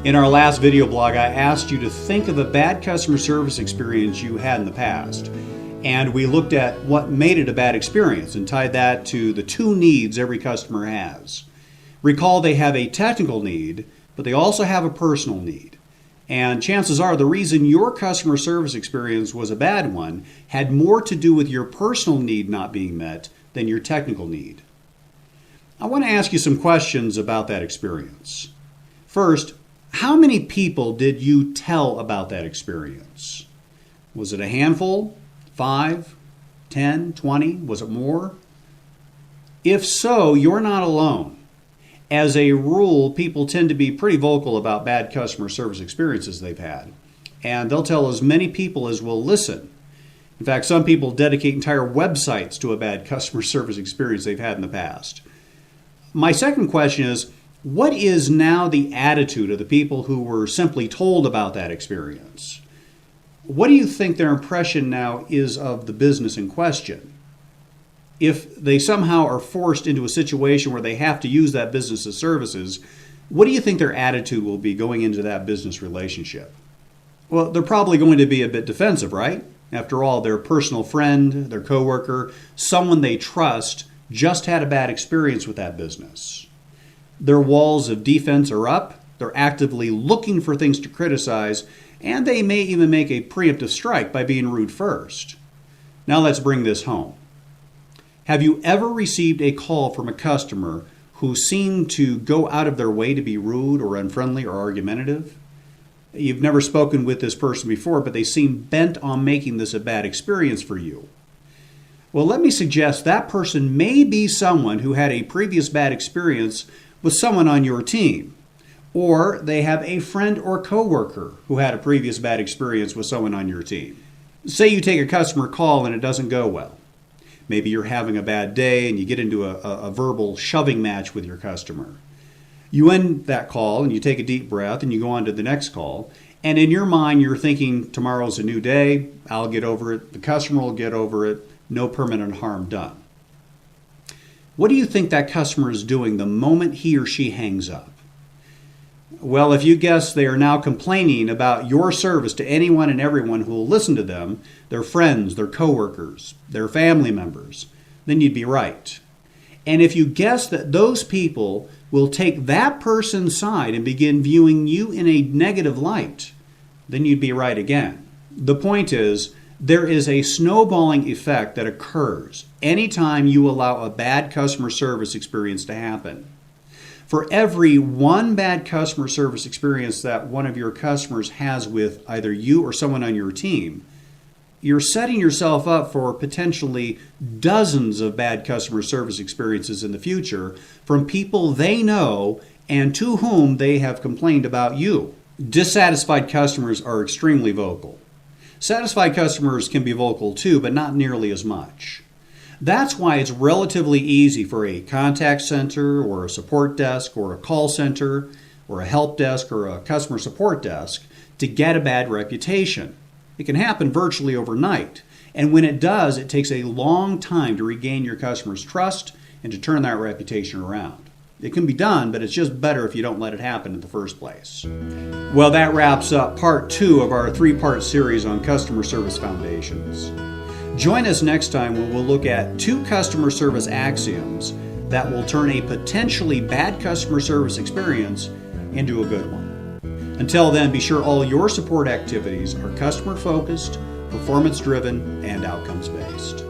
In our last video blog, I asked you to think of a bad customer service experience you had in the past. And we looked at what made it a bad experience and tied that to the two needs every customer has. Recall they have a technical need, but they also have a personal need. And chances are the reason your customer service experience was a bad one had more to do with your personal need not being met than your technical need. I want to ask you some questions about that experience. First, how many people did you tell about that experience? Was it a handful? 5? 10? 20? Was it more? If so, you're not alone. As a rule, people tend to be pretty vocal about bad customer service experiences they've had, and they'll tell as many people as will listen. In fact, some people dedicate entire websites to a bad customer service experience they've had in the past. My second question is, what is now the attitude of the people who were simply told about that experience? What do you think their impression now is of the business in question? If they somehow are forced into a situation where they have to use that business's services, what do you think their attitude will be going into that business relationship? Well, they're probably going to be a bit defensive, right? After all, their personal friend, their coworker, someone they trust just had a bad experience with that business. Their walls of defense are up, they're actively looking for things to criticize, and they may even make a preemptive strike by being rude first. Now let's bring this home. Have you ever received a call from a customer who seemed to go out of their way to be rude or unfriendly or argumentative? You've never spoken with this person before, but they seem bent on making this a bad experience for you. Well, let me suggest that person may be someone who had a previous bad experience with someone on your team, or they have a friend or coworker who had a previous bad experience with someone on your team. Say you take a customer call and it doesn't go well. Maybe you're having a bad day and you get into a verbal shoving match with your customer. You end that call and you take a deep breath and you go on to the next call. And in your mind, you're thinking, tomorrow's a new day. I'll get over it. The customer will get over it. No permanent harm done. What do you think that customer is doing the moment he or she hangs up? Well, if you guess they are now complaining about your service to anyone and everyone who will listen to them, their friends, their coworkers, their family members, then you'd be right. And if you guess that those people will take that person's side and begin viewing you in a negative light, then you'd be right again. The point is, there is a snowballing effect that occurs anytime you allow a bad customer service experience to happen. For every one bad customer service experience that one of your customers has with either you or someone on your team, you're setting yourself up for potentially dozens of bad customer service experiences in the future from people they know and to whom they have complained about you. Dissatisfied customers are extremely vocal. Satisfied customers can be vocal too, but not nearly as much. That's why it's relatively easy for a contact center or a support desk or a call center or a help desk or a customer support desk to get a bad reputation. It can happen virtually overnight. And when it does, it takes a long time to regain your customer's trust and to turn that reputation around. It can be done, but it's just better if you don't let it happen in the first place. Well, that wraps up part 2 of our 3-part series on customer service foundations. Join us next time when we'll look at 2 customer service axioms that will turn a potentially bad customer service experience into a good one. Until then, be sure all your support activities are customer focused, performance driven, and outcomes based.